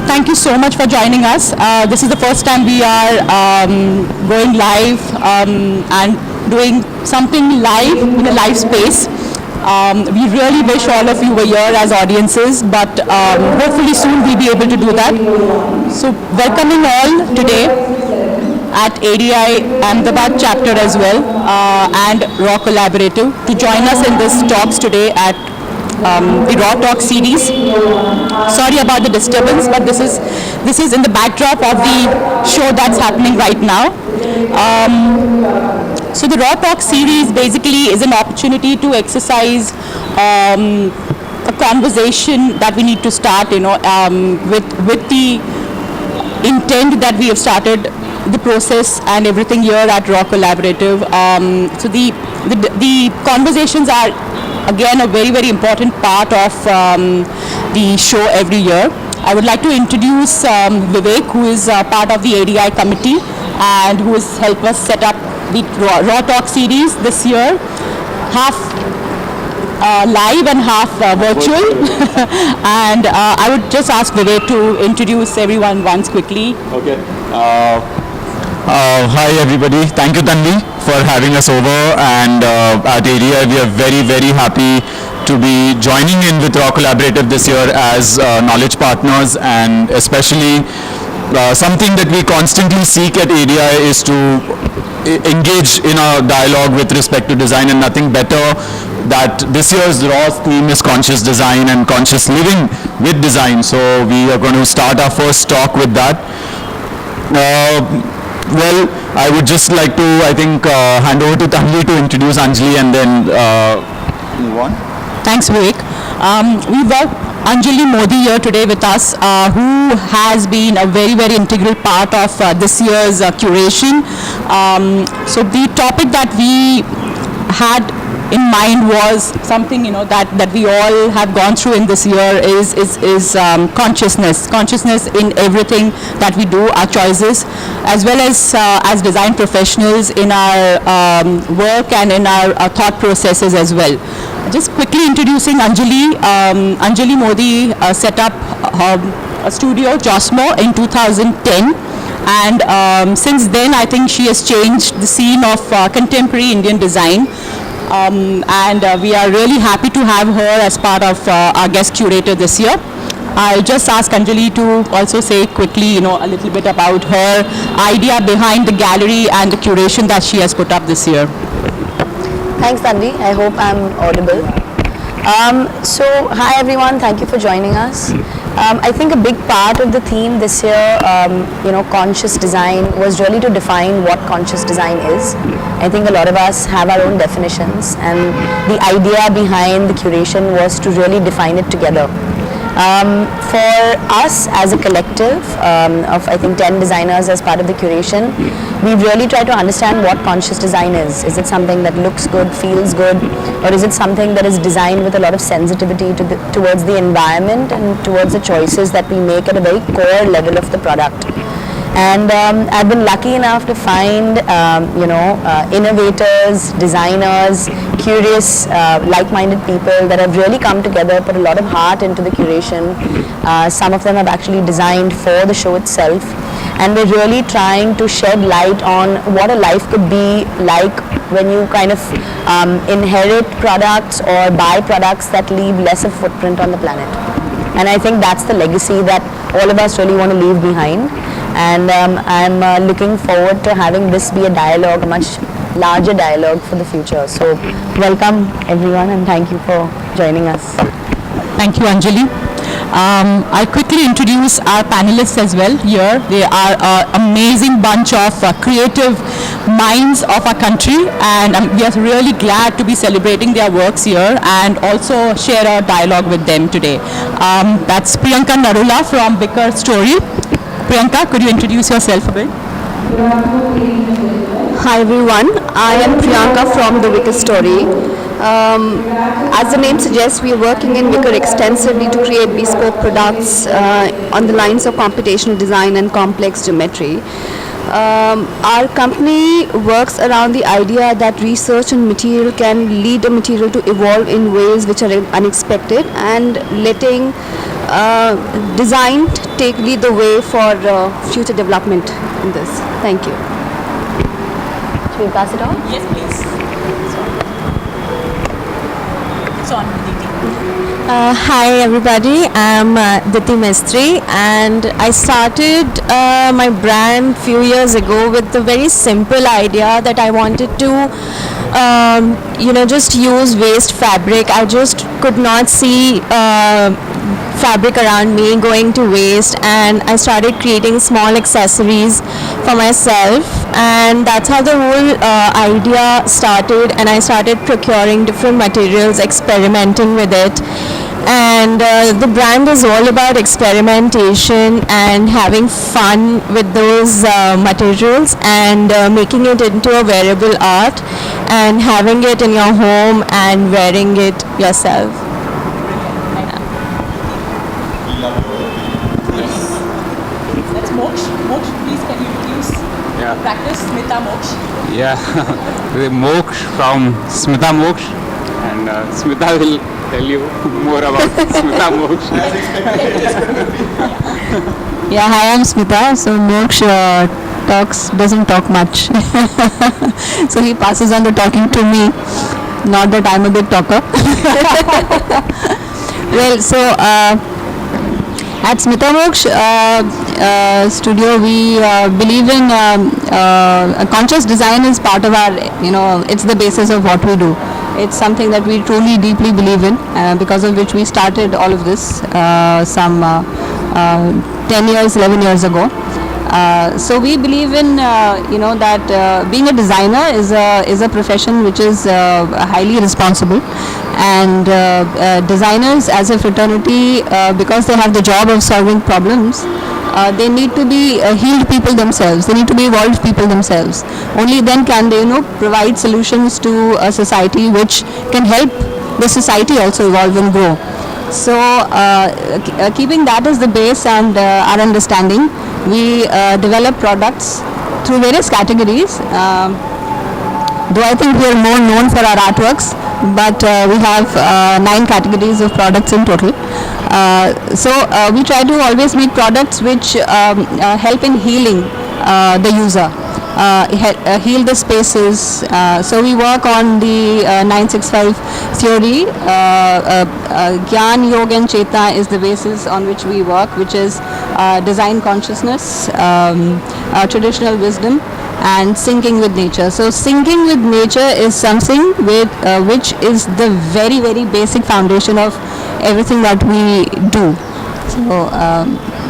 Thank you so much for joining us. This is the first time we are going live and doing something live in a live space. We really wish all of you were here as audiences, but hopefully soon we'll be able to do that. So welcoming all today at ADI Ahmedabad chapter as well and Raw Collaborative to join us in this talks today at the Raw Talk series. Sorry about the disturbance, but this is in the backdrop of the show that's happening right now. So the Raw Talk series basically is an opportunity to exercise a conversation that we need to start, with the intent that we have started the process and everything here at Raw Collaborative. So the conversations are again a very, very important part of the show every year. I would like to introduce Vivek, who is part of the ADI committee and who has helped us set up the Raw Talk series this year, half live and half virtual. And I would just ask Vivek to introduce everyone once quickly. Okay. Hi everybody, thank you Tanvi for having us over, and at ADI we are very, very happy to be joining in with Raw Collaborative this year as knowledge partners, and especially something that we constantly seek at ADI is to engage in a dialogue with respect to design, and nothing better that this year's Raw's theme is conscious design and conscious living with design. So we are going to start our first talk with that. Well, I would just like to, hand over to Tanvi to introduce Anjali and then move on. Thanks, Vivek. We've got Anjali Modi here today with us, who has been a very, very integral part of this year's curation. So the topic that we had in mind was something that we all have gone through in this year is consciousness in everything that we do, our choices, as well as design professionals in our work and in our thought processes as well. Just quickly introducing Anjali. Anjali Modi set up a studio, Josmo, in 2010. And since then, I think she has changed the scene of contemporary Indian design. And we are really happy to have her as part of our guest curator this year. I'll just ask Anjali to also say quickly, a little bit about her idea behind the gallery and the curation that she has put up this year. Thanks, Tanvi. I hope I'm audible. So, hi everyone. Thank you for joining us. I think a big part of the theme this year, conscious design, was really to define what conscious design is. I think a lot of us have our own definitions, and the idea behind the curation was to really define it together. For us as a collective of I think 10 designers as part of the curation, we really try to understand what conscious design is. Is it something that looks good, feels good, or is it something that is designed with a lot of sensitivity towards the environment and towards the choices that we make at a very core level of the product? And I've been lucky enough to find, innovators, designers, curious, like-minded people that have really come together, put a lot of heart into the curation. Some of them have actually designed for the show itself. And we're really trying to shed light on what a life could be like when you kind of inherit products or buy products that leave less of a footprint on the planet. And I think that's the legacy that all of us really want to leave behind. And I'm looking forward to having this be a dialogue, a much larger dialogue for the future. So welcome everyone, and thank you for joining us. Thank you, Anjali. I'll quickly introduce our panelists as well here. They are an amazing bunch of creative minds of our country, and we are really glad to be celebrating their works here and also share a dialogue with them today. That's Priyanka Narula from Wicker Story. Priyanka, could you introduce yourself a bit? Hi everyone, I am Priyanka from the Wicker Story. As the name suggests, we are working in Wicker extensively to create bespoke products on the lines of computational design and complex geometry. Our company works around the idea that research and material can lead a material to evolve in ways which are unexpected, and letting designed take lead the way for future development in this. Thank you. Should we pass it on? Yes, please. It's on, Diti. Hi everybody, I'm Diti Mistry and I started my brand few years ago with the very simple idea that I wanted to just use waste fabric. I just could not see fabric around me going to waste, and I started creating small accessories for myself, and that's how the whole idea started. And I started procuring different materials, experimenting with it, and the brand is all about experimentation and having fun with those materials, and making it into a wearable art and having it in your home and wearing it yourself. That's Moksh. Moksh, please can you introduce practice Smita Moksh? Yeah, Moksh from Smita Moksh, and Smita will tell you more about Smita Moksh. Yeah, hi, I'm Smita. So Moksh doesn't talk much. So he passes on the talking to me. Not that I'm a good talker. Well, so at Smita Moksh studio, we believe in conscious design is part of our, it's the basis of what we do. It's something that we truly deeply believe in, because of which we started all of this some 10 years, 11 years ago. So we believe in, that being a designer is a profession which is highly responsible, and designers as a fraternity, because they have the job of solving problems, they need to be healed people themselves. They need to be evolved people themselves. Only then can they, provide solutions to a society which can help the society also evolve and grow. So keeping that as the base and our understanding, we develop products through various categories. Though I think we are more known for our artworks, but we have 9 categories of products in total. So we try to always make products which help in healing the user. Heal the spaces. So we work on the 965 theory. Gyan, Yoga and Chetna is the basis on which we work, which is design consciousness, traditional wisdom, and syncing with nature. So syncing with nature is something which is the very, very basic foundation of everything that we do. So,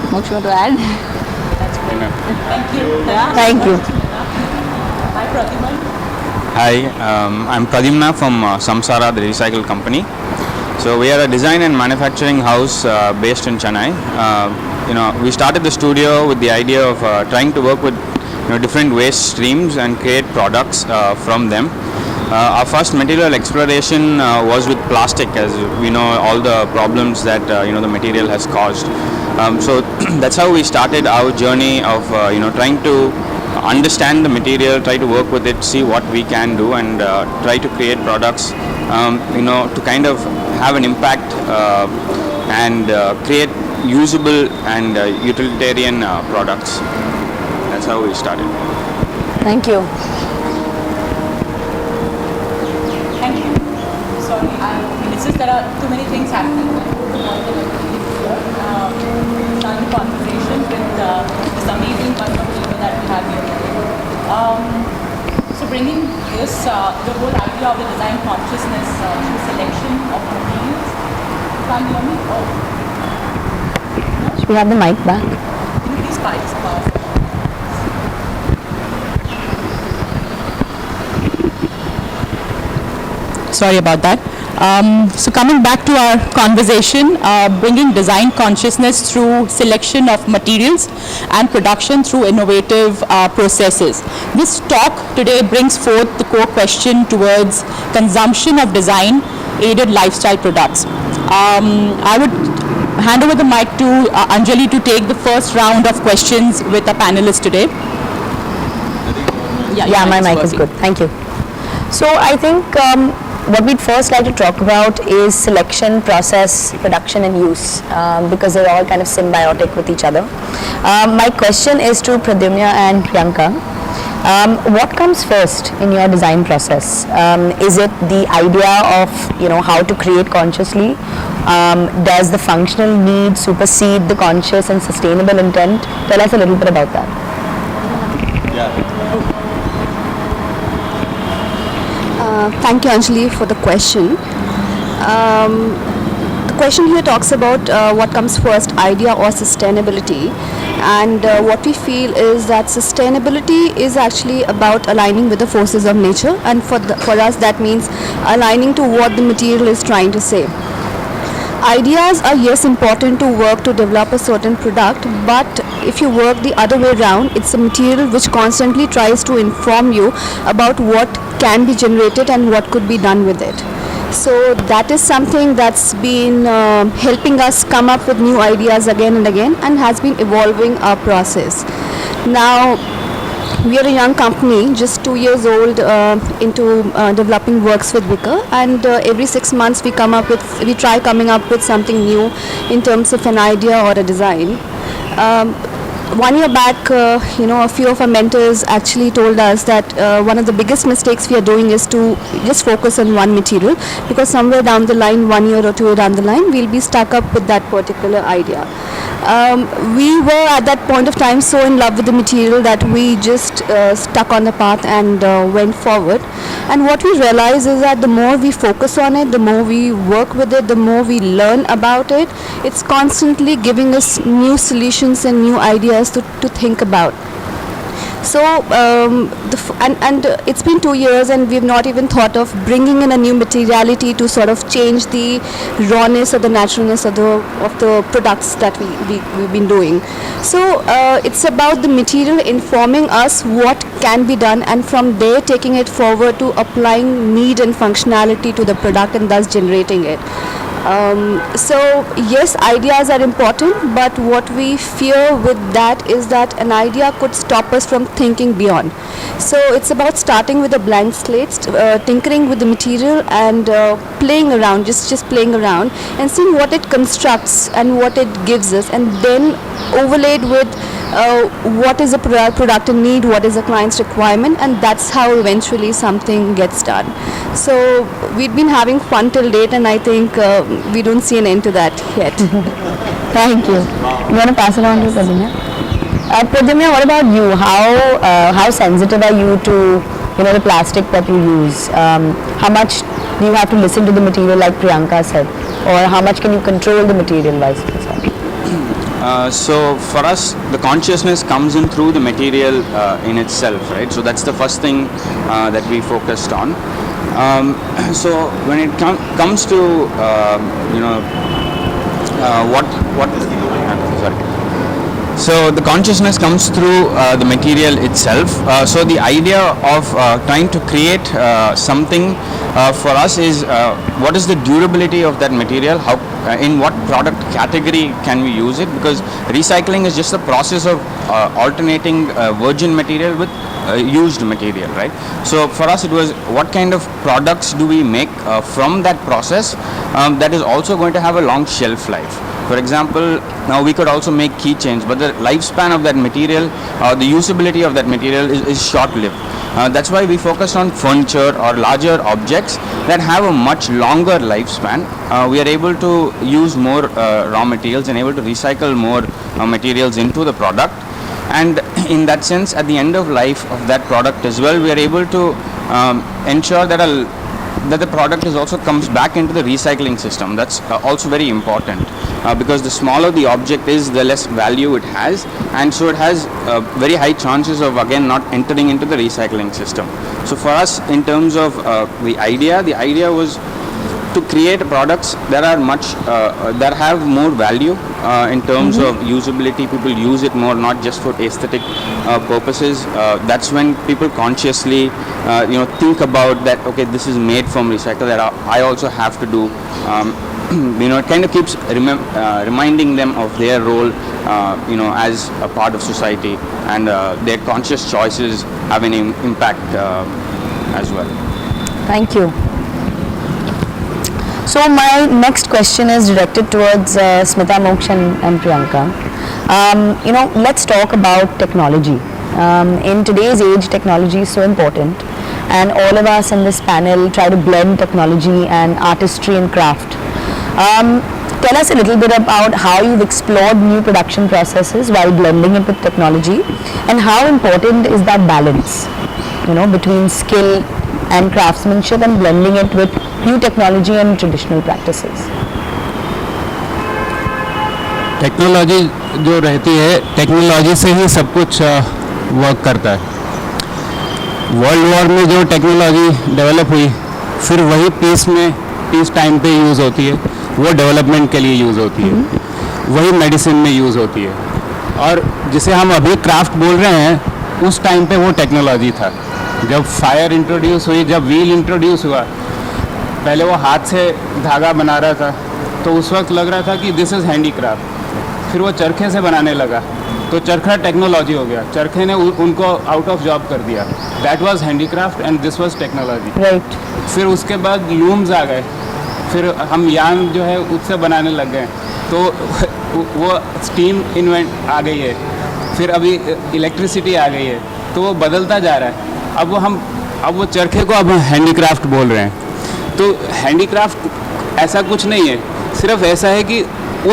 Moksh, you want to add? Thank you. Thank you. Hi, Pratibha. Hi, I'm Pradimna from Samsara, the recycle company. So we are a design and manufacturing house based in Chennai. We started the studio with the idea of trying to work with different waste streams and create products from them. Our first material exploration was with plastic, as we know all the problems that the material has caused. So that's how we started our journey of trying to understand the material, try to work with it, see what we can do, and try to create products to kind of have an impact and create usable and utilitarian products. That's how we started. Thank you. Thank you. Sorry, it's just there are too many things happening. Starting conversation with this amazing bunch of people that we have here today. So bringing this, the whole idea of the design consciousness through selection of materials. Can't you hear me? Oh, Should we have the mic back? can you please spikes above? Sorry about that. So coming back to our conversation, bringing design consciousness through selection of materials and production through innovative processes. This talk today brings forth the core question towards consumption of design aided lifestyle products. I would hand over the mic to Anjali to take the first round of questions with the panelists today. Yeah, my mic is good. Thank you. So I think what we'd first like to talk about is selection, process, production and use, because they're all kind of symbiotic with each other. My question is to Pradyumna and Priyanka. What comes first in your design process? Is it the idea of how to create consciously? Does the functional need supersede the conscious and sustainable intent? Tell us a little bit about that. Thank you, Anjali, for the question. The question here talks about what comes first, idea or sustainability. And what we feel is that sustainability is actually about aligning with the forces of nature, and for us that means aligning to what the material is trying to say. Ideas are, yes, important to work to develop a certain product, but if you work the other way around, it's a material which constantly tries to inform you about what can be generated and what could be done with it. So that is something that's been helping us come up with new ideas again and again, and has been evolving our process. Now, we are a young company, just 2 years old into developing works with Wickr, and every 6 months we try coming up with something new in terms of an idea or a design. 1 year back, a few of our mentors actually told us that one of the biggest mistakes we are doing is to just focus on one material, because somewhere down the line, 1 year or 2 years down the line, we'll be stuck up with that particular idea. We were at that point of time so in love with the material that we just stuck on the path and went forward. And what we realize is that the more we focus on it, the more we work with it, the more we learn about it, it's constantly giving us new solutions and new ideas to think about. So it's been 2 years and we've not even thought of bringing in a new materiality to sort of change the rawness or the naturalness of the products that we've been doing. So it's about the material informing us what can be done, and from there taking it forward to applying need and functionality to the product and thus generating it. So yes, ideas are important, but what we fear with that is that an idea could stop us from thinking beyond. So it's about starting with a blank slate, tinkering with the material and playing around, just playing around and seeing what it constructs and what it gives us, and then overlaid with what is a product in need, what is a client's requirement, and that's how eventually something gets done. So we've been having fun till date, and I think we don't see an end to that yet. Thank you. You want to pass it on to Pradyumna? Pradyumna, what about you? How sensitive are you to the plastic that you use? How much do you have to listen to the material, like Priyanka said, or how much can you control the material vice versa? So for us, the consciousness comes in through the material in itself, right? So that's the first thing that we focused on. So when it comes to so the consciousness comes through the material itself. So the idea of trying to create something for us is what is the durability of that material, how in what product category can we use it, because recycling is just the process of alternating virgin material with used material, right? So for us it was what kind of products do we make from that process that is also going to have a long shelf life. For example, now we could also make keychains, but the lifespan of that material, the usability of that material is short-lived. That's why we focus on furniture or larger objects that have a much longer lifespan. We are able to use more raw materials and able to recycle more materials into the product. And in that sense, at the end of life of that product as well, we are able to ensure that the product is also comes back into the recycling system. That's also very important because the smaller the object is, the less value it has, and so it has very high chances of again not entering into the recycling system. So for us, in terms of the idea was to create products that are much that have more value in terms of usability. People use it more, not just for aesthetic purposes. That's when people consciously think about that, okay, this is made from recycle, that I also have to do. It kind of keeps reminding them of their role as a part of society, and their conscious choices have an impact as well. Thank you. So my next question is directed towards Smita, Moksh and Priyanka. Let's talk about technology. In today's age, technology is so important, and all of us in this panel try to blend technology and artistry and craft. Tell us a little bit about how you've explored new production processes while blending it with technology, and how important is that balance, between skill and craftsmanship and blending it with new technology and traditional practices. Technology जो रहती है, technology से ही सब कुछ work करता है. World war में जो टेक्नोलॉजी डेवलप हुई, फिर वही पीस टाइम पे यूज़ होती है, वो डेवलपमेंट के लिए यूज़ होती है, वही मेडिसिन में यूज़ होती है. और जिसे हम अभी क्राफ्ट बोल रहे हैं, उस टाइम पे वो टेक्नोलॉजी था. जब फायर इंट्रोड्यूस हुई, जब व्हील इंट्रोड्यूस हुआ, पहले वो हाथ से धागा बना रहा था, तो उस वक्त लग रहा था कि दिस इज़ हैंडीक्राफ्ट. फिर वो चरखे से बनाने लगा, तो चरखा टेक्नोलॉजी हो गया. चरखे ने उनको आउट ऑफ जॉब कर दिया. That was handicraft and this was technology. Right. फिर उसके बाद लूम्स आ गए, फिर हम यान जो है उससे बनाने लग गए, तो वो स्टीम इन्वेंट आ गई है. फिर अभी इलेक्ट्रिसिटी आ गई है, तो वो बदलता जा रहा है. अब वो चरखे को अब हैंडीक्राफ्ट बोल रहे हैं. तो हैंडीक्राफ्ट ऐसा कुछ नहीं है, सिर्फ ऐसा है कि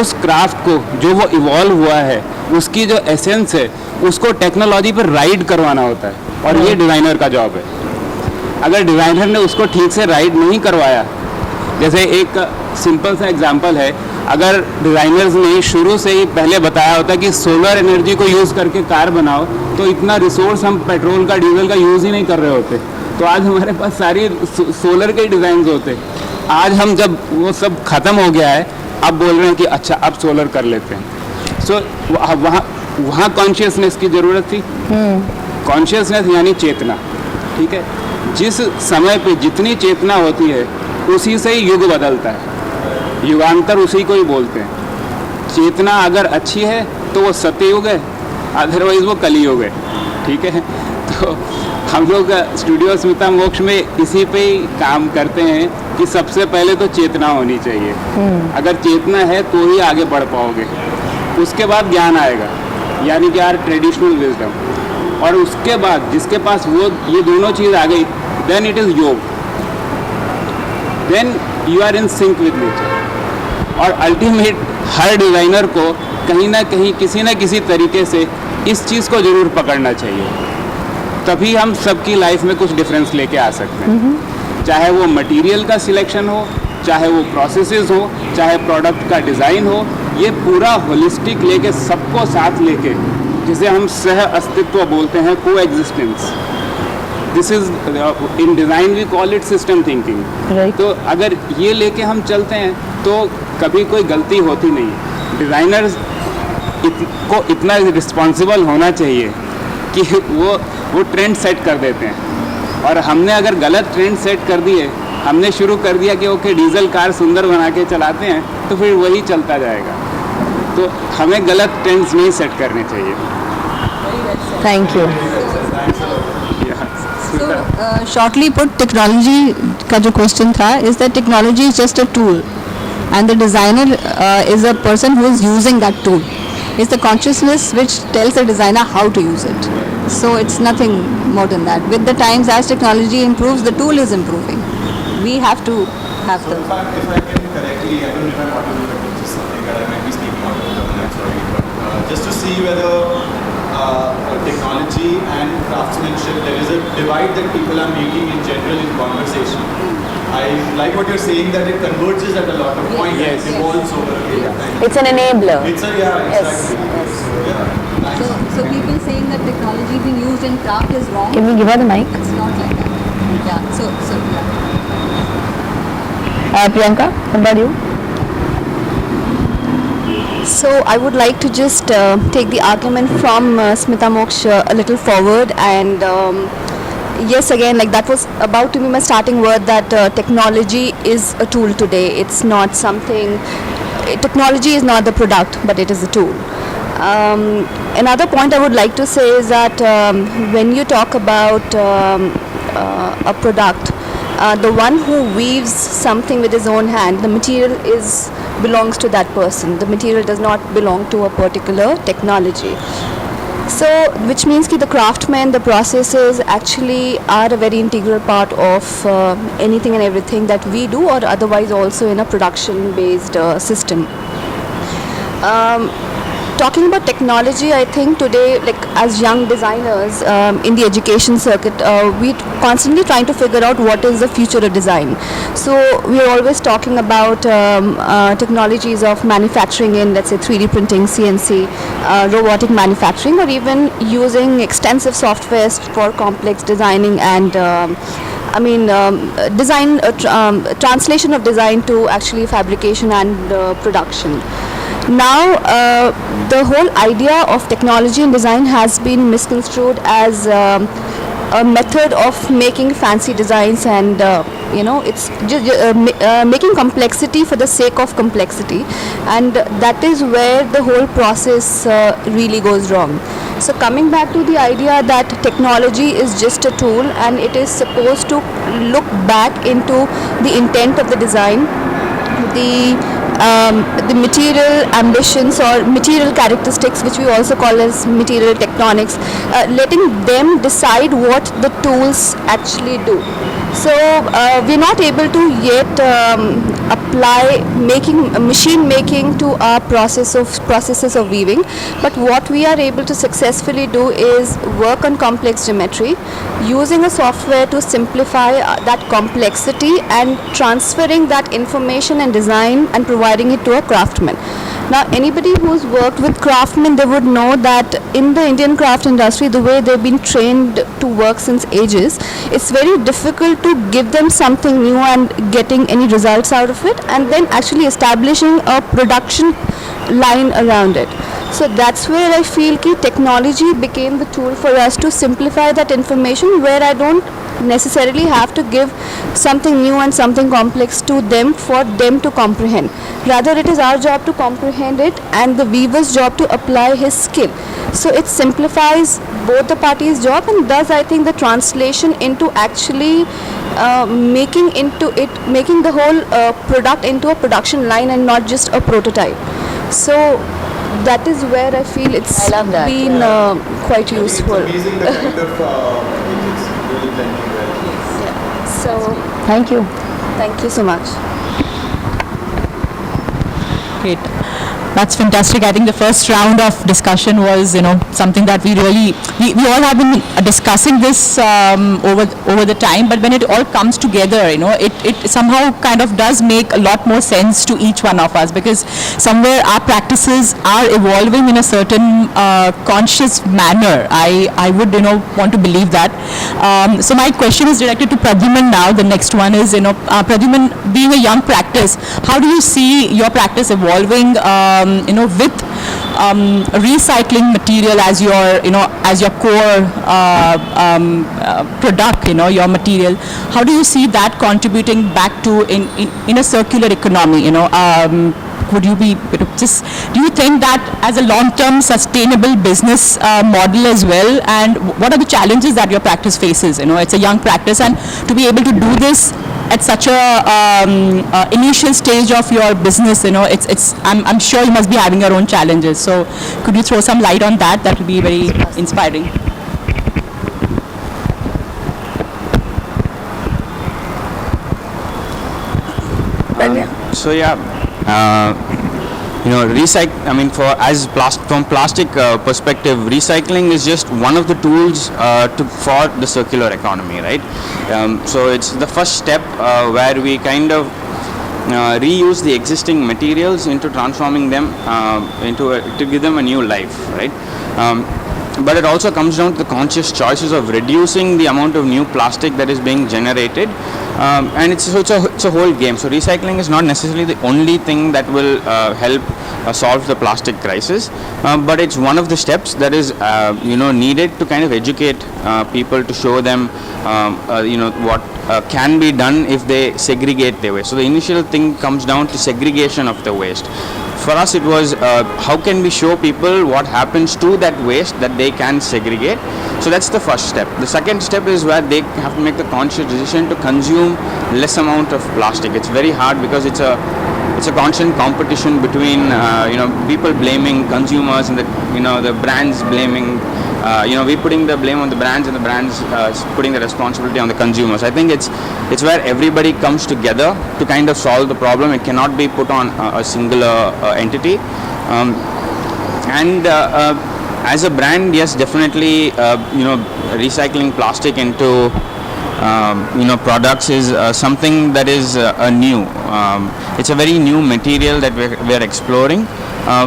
उस क्राफ्ट को जो वो इवॉल्व हुआ है, उसकी जो एसेंस है, उसको टेक्नोलॉजी पर राइड करवाना होता है, और ये डिज़ाइनर का जॉब है. अगर डिज़ाइनर ने उसको ठीक से राइड नहीं करवाया, जैसे एक सिंपल सा एग्जांपल है, अगर डिज़ाइनर्स ने शुरू से ही पहले बताया होता कि सोलर एनर्जी को यूज़ करके कार बनाओ, तो इतना रिसोर्स हम पेट्रोल का, डीजल का यूज़ ही नहीं कर रहे होते. तो आज हमारे पास सारी सोलर के डिज़ाइंस होते. आज हम जब वो सब ख़त्म हो गया है, अब बोल रहे हैं कि अच्छा अब सोलर कर लेते हैं. सो वहाँ कॉन्शियसनेस की ज़रूरत थी. कॉन्शियसनेस यानी चेतना. ठीक है, जिस समय पे जितनी चेतना होती है, उसी से ही युग बदलता है. युगांतर उसी को ही बोलते हैं. चेतना अगर अच्छी है तो वो सत्ययुग है, अदरवाइज वो कलियुग है. ठीक है, तो हम लोग स्टूडियो स्मिता मोक्ष में इसी पे ही काम करते हैं कि सबसे पहले तो चेतना होनी चाहिए. अगर चेतना है तो ही आगे बढ़ पाओगे. उसके बाद ज्ञान आएगा, यानी कि यार ट्रेडिशनल विजडम. और उसके बाद जिसके पास ये दोनों चीज़ आ गई, then it is yoga. Then you are in sync with nature. और अल्टीमेट हर डिज़ाइनर को कहीं ना कहीं किसी न किसी तरीके से इस चीज़ को ज़रूर पकड़ना चाहिए. तभी हम सबकी लाइफ में कुछ डिफरेंस लेके आ सकते हैं. चाहे वो मटेरियल का सिलेक्शन हो, चाहे वो प्रोसेसेस हो, चाहे प्रोडक्ट का डिज़ाइन हो, ये पूरा होलिस्टिक लेके, सबको साथ लेके, जिसे हम सह अस्तित्व बोलते हैं, को existence. This is in design we call it system thinking. तो अगर ये लेके हम चलते हैं तो कभी कोई गलती होती नहीं. डिज़ाइनर्स को इतना रिस्पॉन्सिबल होना चाहिए कि वो ट्रेंड सेट कर देते हैं. और हमने अगर गलत ट्रेंड सेट कर दिए, हमने शुरू कर दिया कि ओके डीजल कार सुंदर बना के चलाते हैं, तो फिर वही चलता जाएगा. तो हमें गलत ट्रेंड्स नहीं सेट करने चाहिए. Thank you. Shortly put, technology का जो question था is that technology is just a tool, and the designer is a person who is using that tool. It's the consciousness which tells the designer how to use it. So it's nothing more than that. With the times, as technology improves, the tool is improving. We have to have the. If I can correctly, I don't know if I'm audible, but this is something that I might be speaking out of turn, I'm sorry. But just to see whether technology and craftsmanship, there is a divide that people are making in general in conversation. I like what you're saying, that it converges at a lot of points. Yes. It evolves over a period of time. It's an enabler. It's a, yeah, exactly. Yes. Yeah, nice. So people saying that technology being used in craft is wrong. Can we give her the mic? It's not like that. Yeah. So yeah. Priyanka, how about you? So I would like to just take the argument from Smita Moksh a little forward, and yes, again, like that was about to be my starting word, that technology is a tool today. It's not something, technology is not the product, but it is a tool. Another point I would like to say is that when you talk about a product, the one who weaves something with his own hand, the material belongs to that person. The material does not belong to a particular technology. So, which means that the craftsmen, the processes actually are a very integral part of anything and everything that we do, or otherwise also in a production-based system. Talking about technology, I think today, like as young designers in the education circuit, we constantly trying to figure out what is the future of design. So we are always talking about technologies of manufacturing in, let's say, 3D printing, CNC, robotic manufacturing, or even using extensive softwares for complex designing and translation of design to actually fabrication and production. Now, the whole idea of technology and design has been misconstrued as a method of making fancy designs, and it's just making complexity for the sake of complexity, and that is where the whole process really goes wrong. So coming back to the idea that technology is just a tool and it is supposed to look back into the intent of the design, the material ambitions or material characteristics, which we also call as material tectonics, letting them decide what the tools actually do. So we're not able to yet apply machine making to our processes of weaving, but what we are able to successfully do is work on complex geometry using a software to simplify that complexity and transferring that information and design and providing it to a craftsman. Now, anybody who's worked with craftsmen, they would know that in the Indian craft industry, the way they've been trained to work since ages, it's very difficult to give them something new and getting any results out of it, and then actually establishing a production line around it. So that's where I feel that technology became the tool for us to simplify that information, where I don't necessarily have to give something new and something complex to them for them to comprehend. Rather, it is our job to comprehend it and the weaver's job to apply his skill. So it simplifies both the parties' job, and thus I think the translation into actually making the whole product into a production line and not just a prototype. So that is where I feel it's been quite useful. It's amazing the kind of it's really blending well. So thank you so much. Great. That's fantastic. I think the first round of discussion was, something that we all have been discussing this over the time, but when it all comes together, it somehow kind of does make a lot more sense to each one of us, because somewhere our practices are evolving in a certain conscious manner. I would, want to believe that. So my question is directed to Pradyuman now. The next one is, Pradyuman, being a young practice, how do you see your practice evolving with recycling material as your core product, your material? How do you see that contributing back to in a circular economy? Would you be do you think that as a long-term sustainable business model as well? And what are the challenges that your practice faces? It's a young practice, and to be able to do this at such a initial stage of your business, I'm sure you must be having your own challenges. So could you throw some light on that? That would be very inspiring. So yeah, from plastic perspective, recycling is just one of the tools for the circular economy, right? So it's the first step where we kind of reuse the existing materials into transforming them to give them a new life, right? But it also comes down to the conscious choices of reducing the amount of new plastic that is being generated, and it's a whole game. So recycling is not necessarily the only thing that will help solve the plastic crisis, but it's one of the steps that is needed to kind of educate people, to show them what can be done if they segregate their waste. So the initial thing comes down to segregation of the waste. for us it was how can we show people what happens to that waste that they can segregate. So that's the first step. The second step is where they have to make the conscious decision to consume less amount of plastic. It's very hard because it's a constant competition between people blaming consumers and the brands blaming we putting the blame on the brands and the brands putting the responsibility on the consumers. I think it's where everybody comes together to kind of solve the problem. It cannot be put on a singular entity. As a brand, yes, definitely recycling plastic into products is something that is new. It's a very new material that we're exploring.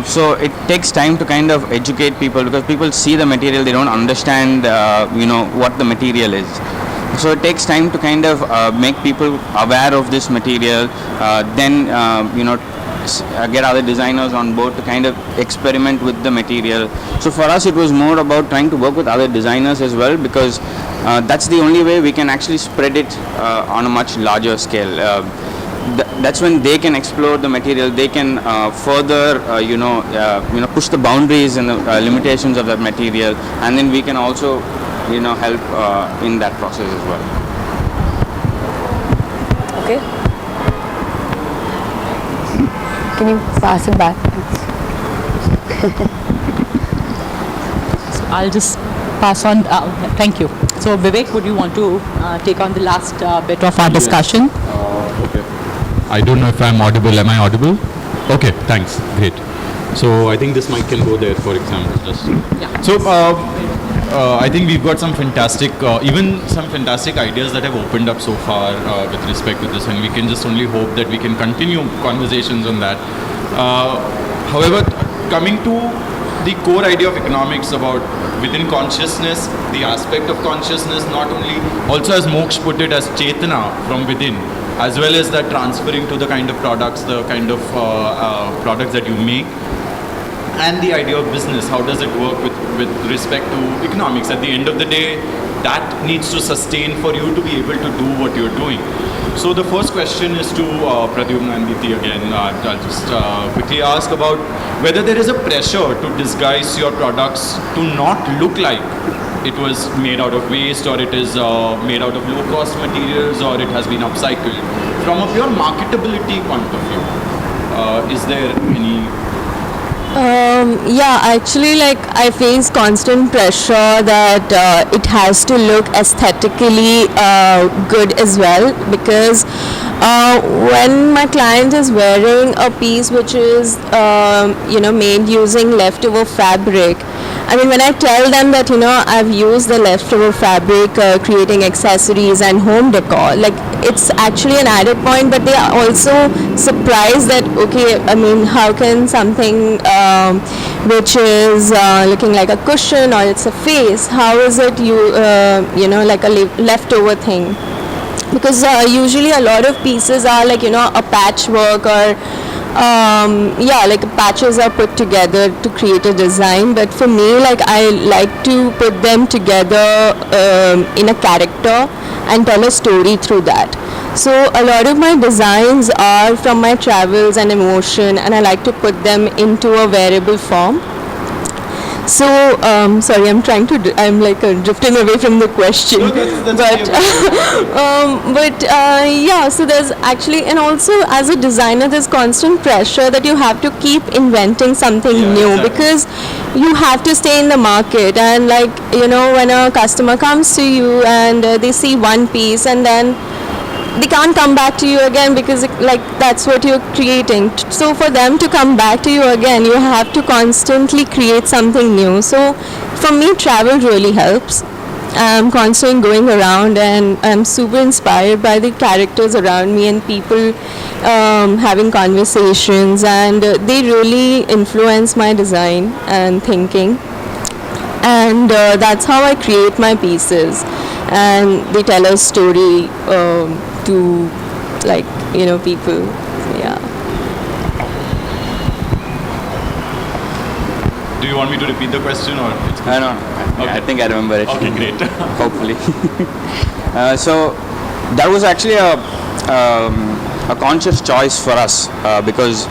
So it takes time to kind of educate people, because people see the material, they don't understand what the material is. So it takes time to kind of make people aware of this material, then get other designers on board to kind of experiment with the material. So for us it was more about trying to work with other designers as well, because that's the only way we can actually spread it on a much larger scale. That's when they can explore the material, they can further push the boundaries and the limitations of that material, and then we can also help in that process as well. Okay. Can you pass it back? I'll just pass on. Thank you. So Vivek, would you want to take on the last bit of our discussion? Okay. I don't know if I'm audible. Am I audible? Okay, thanks. Great. So I think this mic can go there, for example. Just Yeah. so I think we've got some fantastic ideas that have opened up so far with respect to this, and we can just only hope that we can continue conversations on that. However, coming to the core idea of economics about within consciousness, the aspect of consciousness, not only also as Moksh put it as Chetana from within, as well as that transferring to the kind of products, the kind of products that you make, and the idea of business. How does it work with respect to economics? At the end of the day, that needs to sustain for you to be able to do what you're doing. So the first question is to Pradyumna and Neeti again. I'll just quickly ask about whether there is a pressure to disguise your products to not look like it was made out of waste, or it is made out of low-cost materials, or it has been upcycled. From a pure marketability point of view, is there any? Actually, I face constant pressure that it has to look aesthetically good as well, because when my client is wearing a piece which is made using leftover fabric, I mean, when I tell them that I've used the leftover fabric creating accessories and home decor, it's actually an added point, but they are also surprised that, okay, I mean, how can something which is looking like a cushion or it's a face, how is it like a leftover thing? Because usually a lot of pieces are a patchwork, or patches are put together to create a design, but for me, I like to put them together in a character and tell a story through that. So a lot of my designs are from my travels and emotion, and I like to put them into a wearable form. So, sorry, I'm drifting away from the question. No, that's so there's actually, and also as a designer, there's constant pressure that you have to keep inventing something new, exactly. because you have to stay in the market, and when a customer comes to you and they see one piece, and then they can't come back to you again, because that's what you're creating. So for them to come back to you again, you have to constantly create something new. So for me, travel really helps. I'm constantly going around, and I'm super inspired by the characters around me and people having conversations, and they really influence my design and thinking. And that's how I create my pieces, and they tell a story to people. Do you want me to repeat the question, or? No. Okay. I think I remember it. Okay, great. Hopefully. So that was actually a conscious choice for us, because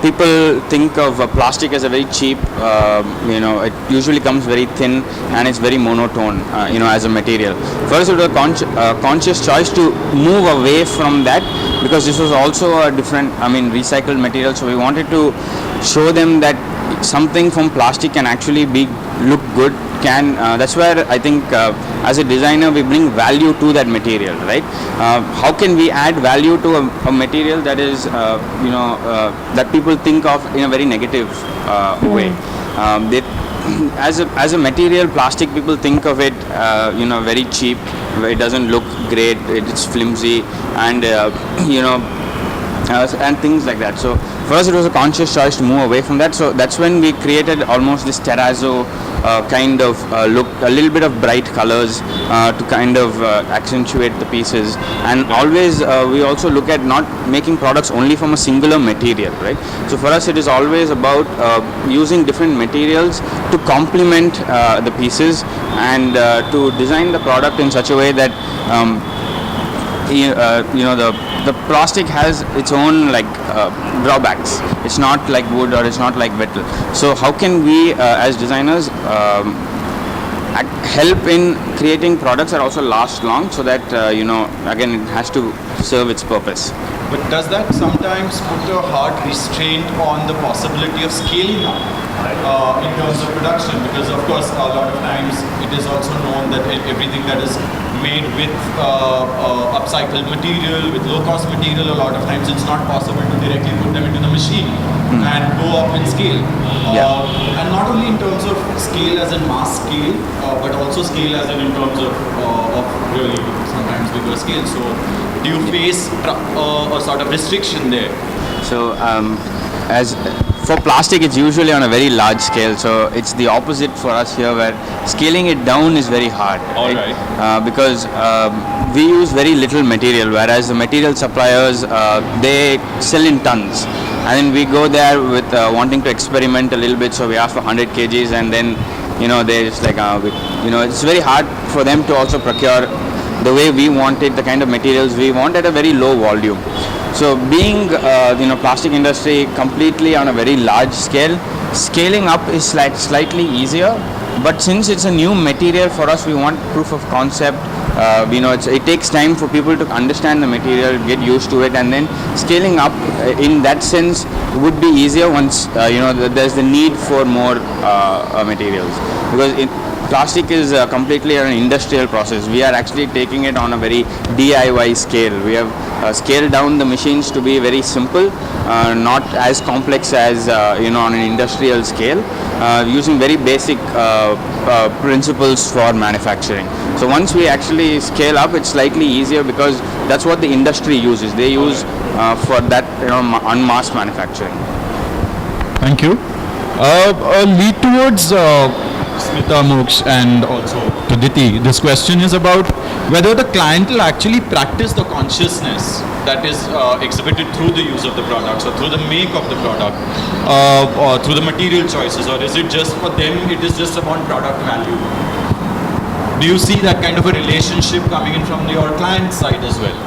people think of plastic as a very cheap, it usually comes very thin and it's very monotone, as a material. First, it was a conscious choice to move away from that, because this was also a different, recycled material. So we wanted to show them that something from plastic can actually look good. That's where I think as a designer we bring value to that material, right? How can we add value to a material that is that people think of in a very negative way? As a material, plastic, people think of it very cheap. It doesn't look great, it's flimsy, and and things like that. So for us it was a conscious choice to move away from that. So that's when we created almost this terrazzo kind of look, a little bit of bright colors to kind of accentuate the pieces. And always we also look at not making products only from a singular material, right? So for us it is always about using different materials to complement the pieces, and to design the product in such a way that the plastic has its own drawbacks. It's not like wood, or it's not like metal. So how can we as designers help in creating products that also last long, so that again it has to serve its purpose. But does that sometimes put a hard restraint on the possibility of scaling up in terms of production? Because of course a lot of times it is also known that everything that is made with upcycled material, with low-cost material, a lot of times it's not possible to directly put them into the machine and go up in scale. And not only in terms of scale as in mass scale, but also scale as in terms of really sometimes bigger scale. So do you face a sort of restriction there? So as for plastic, it's usually on a very large scale, so it's the opposite for us here, where scaling it down is very hard. All right. Because we use very little material, whereas the material suppliers, they sell in tons. And then we go there with wanting to experiment a little bit, so we ask for 100 kgs, and then they just it's very hard for them to also procure the way we want it, the kind of materials we want at a very low volume. So being plastic industry completely on a very large scale, scaling up is slightly easier. But since it's a new material for us, we want proof of concept. It takes time for people to understand the material, get used to it, and then scaling up in that sense would be easier once there's the need for more materials. Because plastic is completely an industrial process. We are actually taking it on a very DIY scale. We have scaled down the machines to be very simple, not as complex as on an industrial scale, using very basic principles for manufacturing. So once we actually scale up, it's slightly easier, because that's what the industry uses. They use for that on mass manufacturing. Thank you. Lead towards Smita, Moksh, and also to Diti. This question is about whether the client will actually practice the consciousness that is exhibited through the use of the products, or through the make of the product, or through the material choices, or is it just for them, it is just about product value? Do you see that kind of a relationship coming in from your client side as well?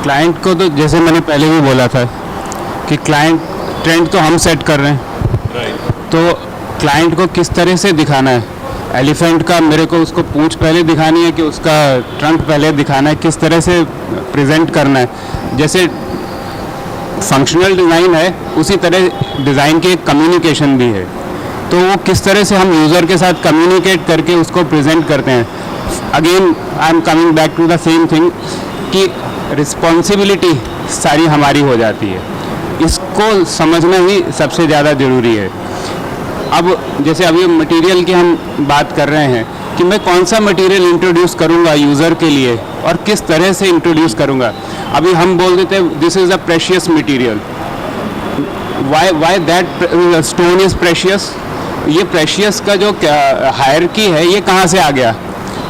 Client को तो जैसे मैंने पहले भी बोला था कि client trend तो हम सेट कर रहे हैं, तो क्लाइंट को किस तरह से दिखाना है. एलिफेंट का मेरे को उसको पूंछ पहले दिखानी है कि उसका ट्रंक पहले दिखाना है, किस तरह से प्रेजेंट करना है. जैसे फंक्शनल डिज़ाइन है, उसी तरह डिज़ाइन की एक कम्युनिकेशन भी है. तो वो किस तरह से हम यूज़र के साथ कम्युनिकेट करके उसको प्रेजेंट करते हैं. Again I am coming back to the same thing कि रिस्पॉन्सिबिलिटी सारी हमारी हो जाती है. इसको समझना ही सबसे ज़्यादा ज़रूरी है. अब जैसे अभी मटेरियल की हम बात कर रहे हैं कि मैं कौन सा मटेरियल इंट्रोड्यूस करूंगा यूज़र के लिए और किस तरह से इंट्रोड्यूस करूंगा. अभी हम बोल देते हैं this is a precious material. Why that stone is precious. ये प्रेशियस का जो हायरकी है ये कहाँ से आ गया.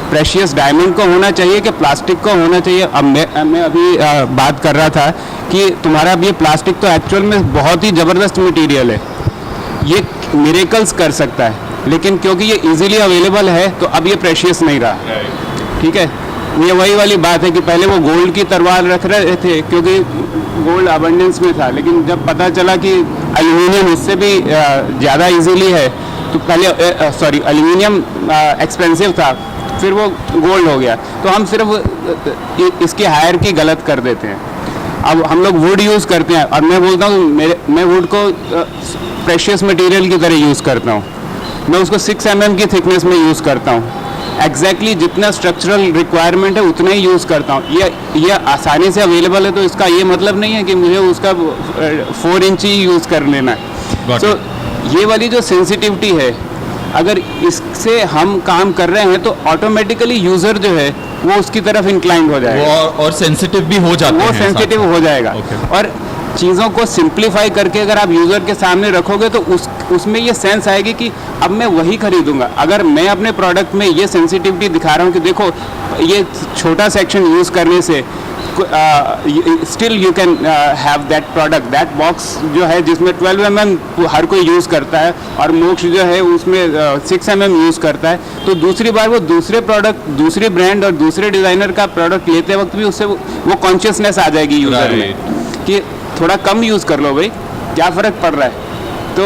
प्रेशियस डायमंड को होना चाहिए कि प्लास्टिक को होना चाहिए. अब मैं अभी बात कर रहा था कि तुम्हारा अब ये प्लास्टिक तो एक्चुअल में बहुत ही ज़बरदस्त मटेरियल है, ये मिरेकल्स कर सकता है, लेकिन क्योंकि ये इजीली अवेलेबल है तो अब ये प्रेशियस नहीं रहा. ठीक है. ये वही वाली बात है कि पहले वो गोल्ड की तलवार रख रहे थे क्योंकि गोल्ड अबंडेंस में था, लेकिन जब पता चला कि एल्युमिनियम इससे भी ज़्यादा इजीली है, तो पहले एल्युमिनियम एक्सपेंसिव था, फिर वो गोल्ड हो गया। तो हम सिर्फ इसकी हायर की गलत कर देते हैं। अब हम लोग वुड यूज़ करते हैं, और मैं बोलता हूँ मैं वुड को प्रेशियस मटेरियल की तरह यूज़ करता हूँ। मैं उसको 6 mm की थिकनेस में यूज़ करता हूँ। एग्जैक्टली जितना स्ट्रक्चरल रिक्वायरमेंट है उतना ही यूज़ करता हूँ। ये आसानी से अवेलेबल है, तो इसका ये मतलब नहीं है कि मुझे उसका 4 इंच ही यूज़ कर लेना है। तो ये वाली जो सेंसिटिविटी है, अगर इससे हम काम कर रहे हैं तो ऑटोमेटिकली यूज़र जो है वो उसकी तरफ इंक्लाइंड हो जाएगा, और सेंसिटिव भी हो जाते हैं, वो सेंसिटिव हो जाएगा। और चीज़ों को सिंप्लीफाई करके अगर आप यूज़र के सामने रखोगे तो उसमें ये सेंस आएगी कि अब मैं वही खरीदूंगा। अगर मैं अपने प्रोडक्ट में ये सेंसिटिविटी दिखा रहा हूँ कि देखो ये छोटा सेक्शन यूज़ करने से still you can have that product, that box जो है जिसमें 12 mm हर कोई यूज़ करता है और मोक्ष जो है उसमें 6 mm यूज़ करता है, तो दूसरी बार वो दूसरे प्रोडक्ट, दूसरी ब्रांड और दूसरे डिज़ाइनर का प्रोडक्ट लेते वक्त भी उससे वो कॉन्शियसनेस आ जाएगी यूज़र में कि थोड़ा कम यूज़ कर लो भाई, क्या फ़र्क पड़ रहा है। तो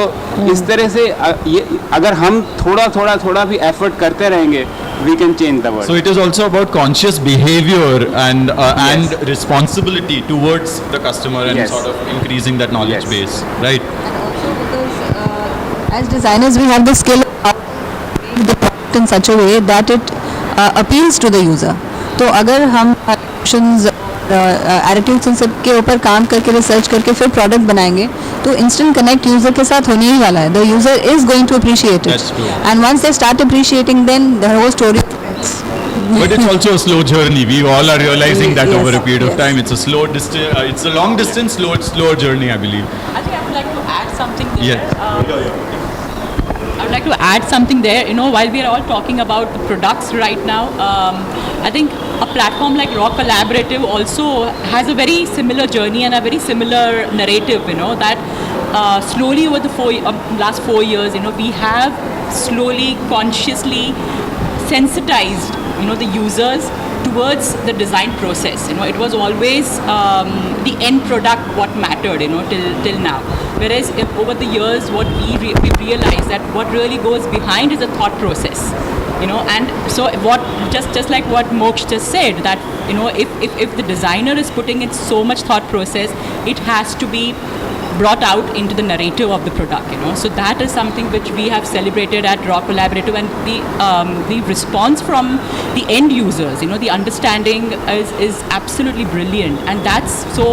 इस तरह से ये अगर हम थोड़ा भी एफर्ट करते रहेंगे, we can change the world. So it is also about conscious behavior and responsibility towards the customer and Yes. sort of increasing that knowledge Yes. base, right? As designers, we have the skill of making the product in such a way that it appeals to the user. तो अगर हम options attitudes इन सब के ऊपर काम करके research करके फिर प्रोडक्ट बनाएंगे तो इंस्टेंट कनेक्ट यूजर के साथ होने ही वाला है. The user is going to appreciate it and once they start appreciating then the whole story. But it's also a slow journey. We all are realizing that Yes, over a period of yes. time. It's a slow distance. It's a long distance, slow journey, I believe. I think I would like to add something there. Yes. I would like to add something there. You know, while we are all talking about the products right now, I think a platform like Raw Collaborative also has a very similar journey and a very similar narrative. You know that slowly over the last 4 years, you know, we have slowly, consciously sensitized, you know, the users towards the design process. You know, it was always the end product what mattered, you know, till now. Whereas if over the years, what we realized that what really goes behind is the thought process. You know, and so what just like what Moksh just said, that you know, if the designer is putting in so much thought process, it has to be brought out into the narrative of the product, you know. So that is something which we have celebrated at Raw Collaborative, and the response from the end users, you know, the understanding is absolutely brilliant, and that's so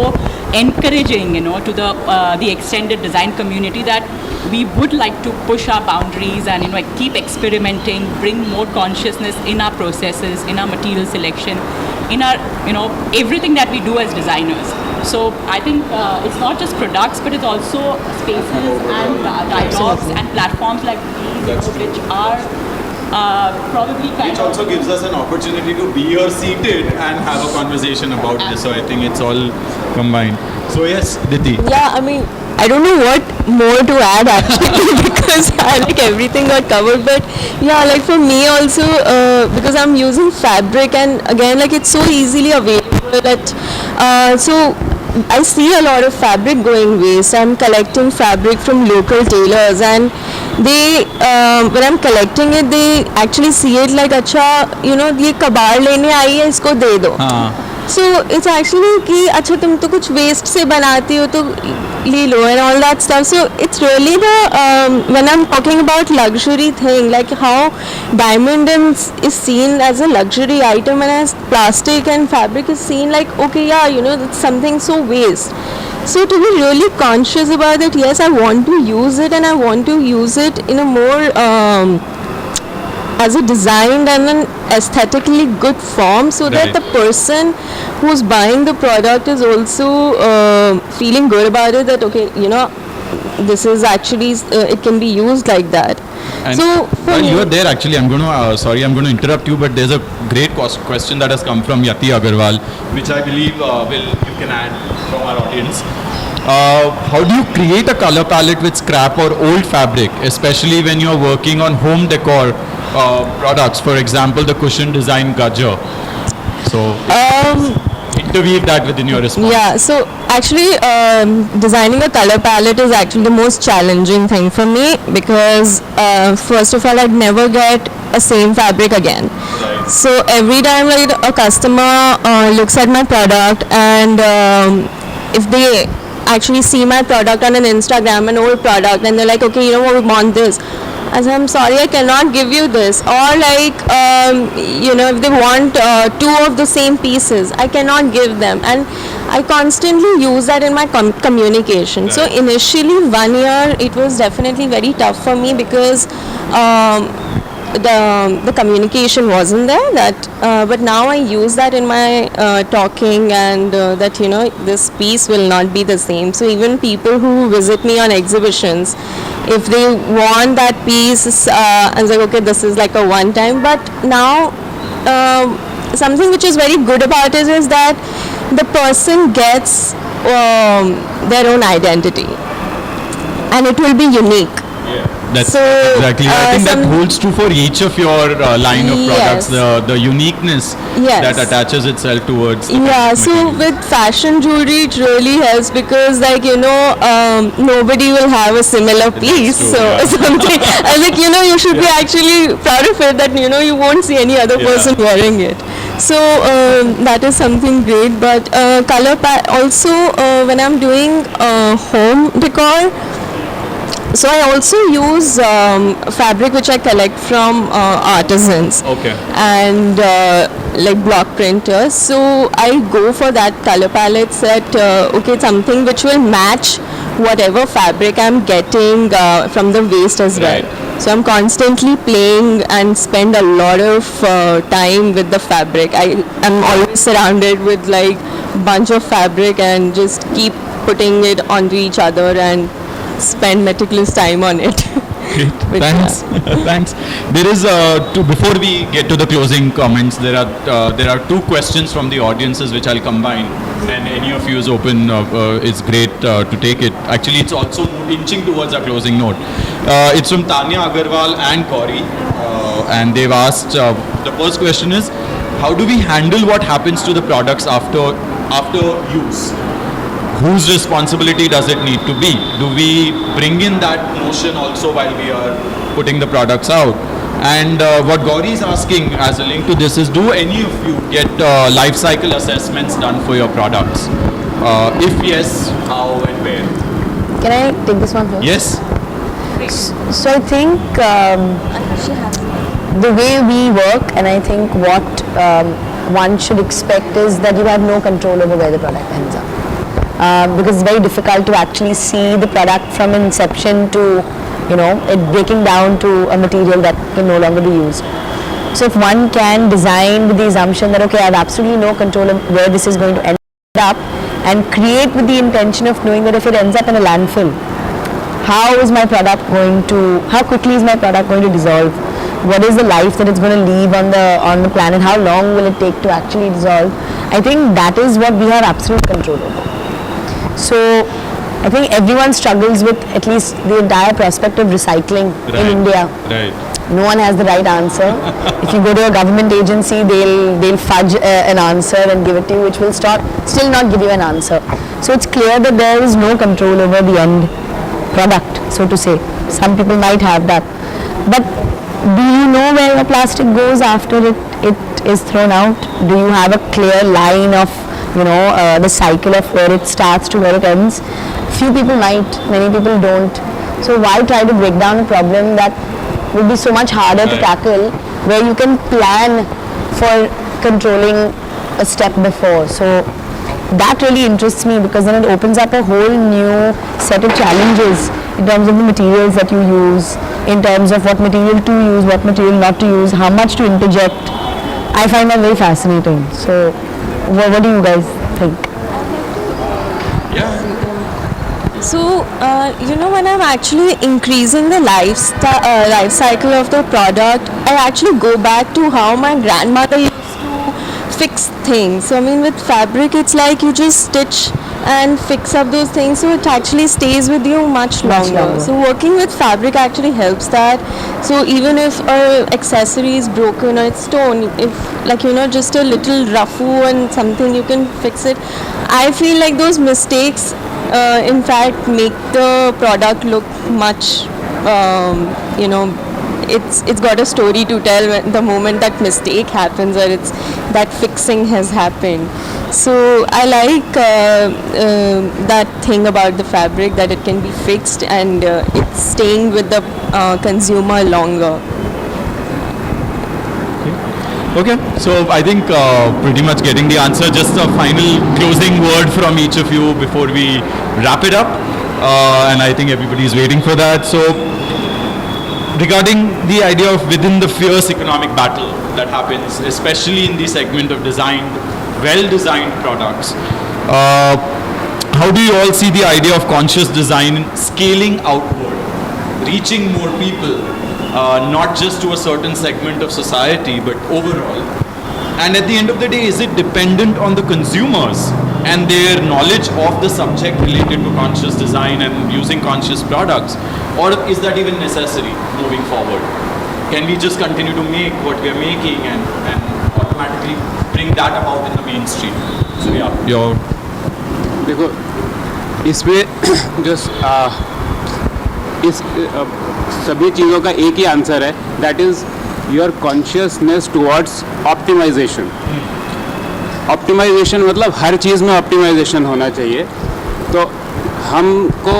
encouraging, you know, to the extended design community, that we would like to push our boundaries and, you know, keep experimenting, bring more consciousness in our processes, in our material selection, in our, you know, everything that we do as designers. So I think it's not just products, but it's also spaces and dialogues and platforms like these, which are probably kind Which also gives us an opportunity to be here seated and have a conversation about this. So I think it's all combined. So yes, Diti. Yeah, I mean, I don't know what more to add actually because like everything got covered. But yeah, like for me also, because I'm using fabric, and again, like it's so easily available that so I see a lot of fabric going waste. I'm collecting fabric from local tailors, and they when I'm collecting it, they actually see it like, अच्छा, you know, ये कबाड़ लेने आई है, इसको दे दो. So it's actually कि अच्छा तुम तो कुछ waste से बनाती हो तो ले लो and all that stuff. So it's really the when I'm talking about luxury thing, like how diamond is seen as a luxury item, and as plastic and fabric is seen like, okay, yeah, you know, it's something so waste. So to be really conscious about it, yes, I want to use it, and I want to use it in a more as a designed and an aesthetically good form, so that the person who's buying the product is also feeling good about it, that okay, you know, this is actually it can be used like that. And so while you are there, actually, I'm going to interrupt you, but there's a great question that has come from Yati Agarwal, which I believe you can add from our audience. How do you create a color palette with scrap or old fabric, especially when you're working on home decor products? For example, the cushion design Gajjar. So interweave that within your response. Yeah, so actually designing a color palette is actually the most challenging thing for me because first of all I'd never get a same fabric again. So every time like a customer looks at my product and if they actually see my product on an Instagram, an old product, and they're like, okay, you know what, we want this. I said, I'm sorry, I cannot give you this. Or like, you know, if they want two of the same pieces, I cannot give them. And I constantly use that in my communication. So initially 1 year, it was definitely very tough for me because the communication wasn't there. But now I use that in my talking and that, you know, this piece will not be the same. So even people who visit me on exhibitions, if they want that piece, I was like, okay, this is like a one time. But now something which is very good about it is that the person gets their own identity and it will be unique. That's So, exactly. I think that some- holds true for each of your line of products. Yes. The uniqueness Yes. that attaches itself towards. The Yeah, so material. with fashion jewelry it really helps because like, you know, nobody will have a similar piece. true, So yeah. something, I like, you know, you should be actually proud of it that, you know, you won't see any other person wearing it. So that is something great. But also when I'm doing home decor, so I also use fabric which I collect from artisans. Okay. And like block printers. So I go for that color palette set. Okay, something which will match whatever fabric I'm getting from the waste as well. Right. So I'm constantly playing and spend a lot of time with the fabric. I'm always surrounded with like bunch of fabric and just keep putting it onto each other and spend meticulous time on it. Which, Thanks. Thanks. There is before we get to the closing comments, there are two questions from the audiences which I'll combine, and any of you is open. It's great to take it. Actually, it's also inching towards our closing note. It's from Tanya Agarwal and Corey, and they've asked. The first question is, how do we handle what happens to the products after use? Whose responsibility does it need to be? Do we bring in that notion also while we are putting the products out? And what Gauri is asking as a link to this is, do any of you get life cycle assessments done for your products? If yes, how and where? Can I take this one first? Yes? So I think the way we work, and I think what one should expect is that you have no control over where the product ends up. Because it's very difficult to actually see the product from inception to, you know, it breaking down to a material that can no longer be used. So if one can design with the assumption that, okay, I have absolutely no control of where this is going to end up, and create with the intention of knowing that if it ends up in a landfill, how quickly is my product going to dissolve? What is the life that it's going to leave on the planet? How long will it take to actually dissolve? I think that is what we have absolute control over. So I think everyone struggles with at least the entire prospect of recycling in India. Right. No one has the right answer. If you go to a government agency, they'll fudge an answer and give it to you, which will still not give you an answer. So it's clear that there is no control over the end product, so to say. Some people might have that. But do you know where your plastic goes after it is thrown out? Do you have a clear line of, you know, the cycle of where it starts to where it ends? Few people might, many people don't. So why try to break down a problem that would be so much harder to tackle, where you can plan for controlling a step before? So that really interests me, because then it opens up a whole new set of challenges in terms of the materials that you use, in terms of what material to use, what material not to use, how much to interject. I find that very fascinating. So what do you guys think? So, you know, when I'm actually increasing the life cycle of the product, I actually go back to how my grandmother used to fix things. So, I mean, with fabric, it's like you just stitch and fix up those things, so it actually stays with you much longer. So working with fabric actually helps that. So even if a accessory is broken or it's torn, if like just a little rough and something, you can fix it. I feel like those mistakes in fact make the product look much it's got a story to tell when the moment that mistake happens or it's that fixing has happened. So I like that thing about the fabric, that it can be fixed and it's staying with the consumer longer. Okay, so I think pretty much getting the answer. Just a final closing word from each of you before we wrap it up, and I think everybody is waiting for that. So regarding the idea of within the fierce economic battle that happens, especially in the segment of well-designed products, how do you all see the idea of conscious design scaling outward, reaching more people, not just to a certain segment of society, but overall? And at the end of the day, is it dependent on the consumers and their knowledge of the subject related to conscious design and using conscious products? Or is that even necessary moving forward? Can we just continue to make what we are making and automatically bring that about in the mainstream? So yeah, देखो इसमें जो इस सभी चीज़ों का एक ही answer है, that is your consciousness towards optimisation. Optimisation मतलब हर चीज़ में ऑप्टिमाइजेशन होना चाहिए. तो हमको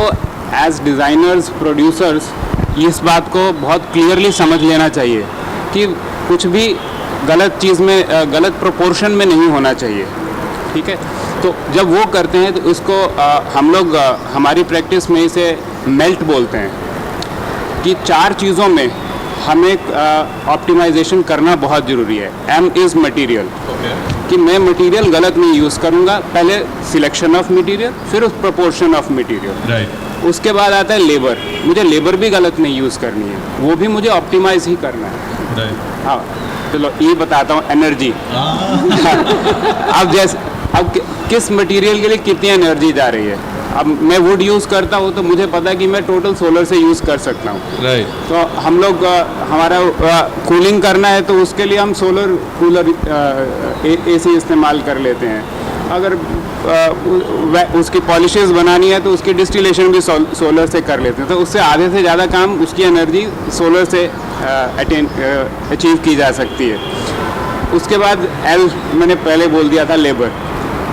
एज डिज़ाइनर्स, प्रोड्यूसर्स इस बात को बहुत क्लियरली समझ लेना चाहिए कि कुछ भी गलत चीज़ में, गलत प्रोपोर्शन में नहीं होना चाहिए. ठीक है, तो जब वो करते हैं तो इसको हम लोग हमारी प्रैक्टिस में इसे मेल्ट बोलते हैं, कि चार चीज़ों में हमें ऑप्टिमाइजेशन करना बहुत ज़रूरी है. एम इज़ मटीरियल, कि मैं मटेरियल गलत नहीं यूज़ करूँगा. पहले सिलेक्शन ऑफ मटेरियल, फिर उस प्रोपोर्शन ऑफ मटेरियल. उसके बाद आता है लेबर. मुझे लेबर भी गलत नहीं यूज़ करनी है, वो भी मुझे ऑप्टिमाइज ही करना है. हाँ, चलो ये बताता हूँ. एनर्जी. अब किस मटेरियल के लिए कितनी एनर्जी जा रही है. अब मैं वुड यूज़ करता हूँ तो मुझे पता है कि मैं टोटल सोलर से यूज़ कर सकता हूँ. तो हम लोग हमारा कूलिंग करना है तो उसके लिए हम सोलर कूलर एसी इस्तेमाल कर लेते हैं. अगर उसकी पॉलिशेस बनानी है तो उसकी डिस्टिलेशन भी सोलर से कर लेते हैं. तो उससे आधे से ज़्यादा काम उसकी एनर्जी सोलर से अचीव की जा सकती है. उसके बाद एल मैंने पहले बोल दिया था, लेबर.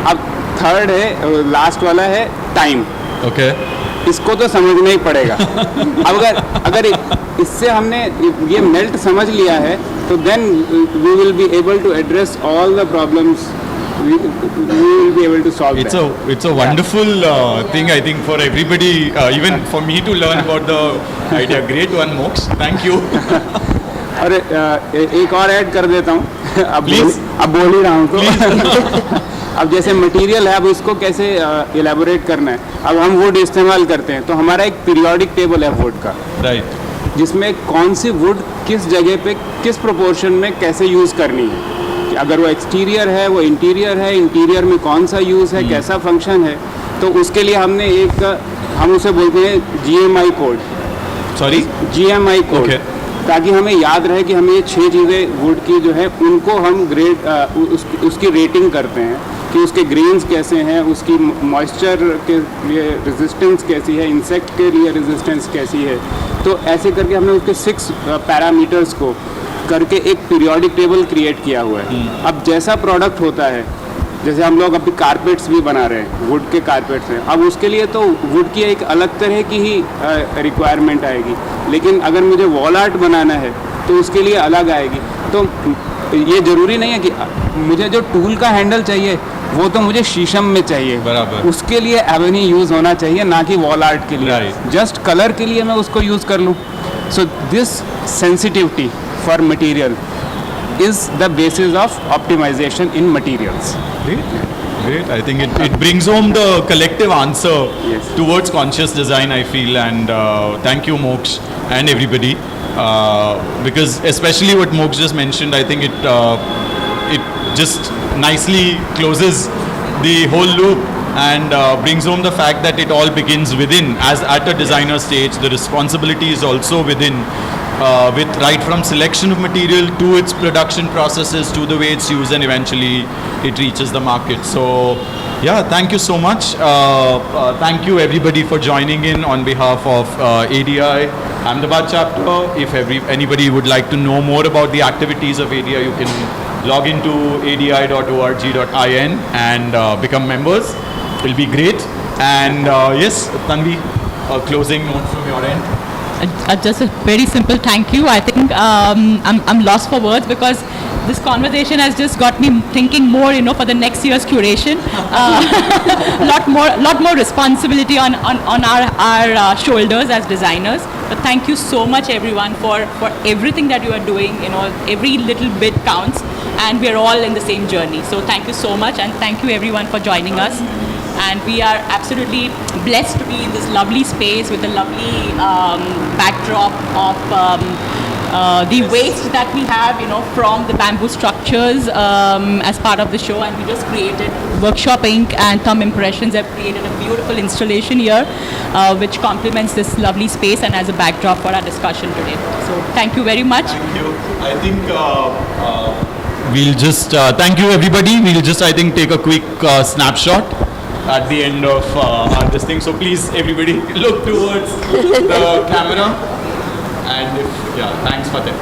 अब थर्ड है, लास्ट वाला है टाइम. ओके, इसको तो समझना ही पड़ेगा. अब अगर इससे हमने ये मेल्ट समझ लिया है तो then we will be able to address all the problems. We will be able to solve that. It's a wonderful thing, I think, for everybody, even for me to learn about the idea. Great one, Moksha. Thank you. और एक और add कर देता हूँ. अब बोल ही रहा हूँ तो अब जैसे मटेरियल है, अब इसको कैसे इलेबोरेट करना है. अब हम वुड इस्तेमाल करते हैं तो हमारा एक पीरियोडिक टेबल है वुड का, जिसमें कौन सी वुड किस जगह पे किस प्रोपोर्शन में कैसे यूज़ करनी है. अगर वो एक्सटीरियर है, वो इंटीरियर है, इंटीरियर में कौन सा यूज़ है, कैसा फंक्शन है. तो उसके लिए हमने हम उसे बोलते हैं GMI code. Sorry, GMI code. ताकि हमें याद रहे कि हमें ये 6 चीज़ें वुड की जो है उनको हम उसकी रेटिंग करते हैं कि उसके ग्रेन्स कैसे हैं, उसकी मॉइस्चर के लिए रेजिस्टेंस कैसी है, इंसेक्ट के लिए रेजिस्टेंस कैसी है. तो ऐसे करके हमने उसके 6 पैरामीटर्स को करके एक पीरियोडिक टेबल क्रिएट किया हुआ है. अब जैसा प्रोडक्ट होता है, जैसे हम लोग अभी कारपेट्स भी बना रहे हैं, वुड के कारपेट्स हैं. अब उसके लिए तो वुड की एक अलग तरह की ही रिक्वायरमेंट आएगी. लेकिन अगर मुझे वॉल आर्ट बनाना है तो उसके लिए अलग आएगी. तो ये ज़रूरी नहीं है कि मुझे जो टूल का हैंडल चाहिए वो तो मुझे शीशम में चाहिए. बराबर. उसके लिए एबनी यूज़ होना चाहिए, ना कि वॉल आर्ट के लिए. जस्ट कलर के लिए मैं उसको यूज़ कर लूँ. So this sensitivity for material is the basis of optimization in materials. Great. I think it brings home the collective answer towards conscious design, I feel, and thank you, Moksha, and everybody, because especially what Moksha just mentioned, I think it just nicely closes the whole loop and brings home the fact that it all begins within. As at a designer stage, the responsibility is also within, with right from selection of material to its production processes to the way it's used, and eventually it reaches the market. So yeah, thank you so much. Thank you everybody for joining in on behalf of ADI Ahmedabad chapter. If anybody would like to know more about the activities of ADI, you can log into adi.org.in and become members. It will be great. And yes, Tanvi, a closing note from your end. Just a very simple thank you. I think I'm lost for words because this conversation has just got me thinking more, for the next year's curation. Lot more responsibility on our shoulders as designers. But thank you so much, everyone, for everything that you are doing. Every little bit counts, and we're all in the same journey. So thank you so much, and thank you everyone for joining us. And we are absolutely blessed to be in this lovely space with a lovely backdrop of the waste that we have, from the bamboo structures as part of the show. And we just created Workshop Inc. and Thumb Impressions have created a beautiful installation here, which complements this lovely space and as a backdrop for our discussion today. So thank you very much. Thank you. I think we'll just thank you everybody. We'll just take a quick snapshot at the end of this thing. So please everybody look towards the camera, and thanks Fateh.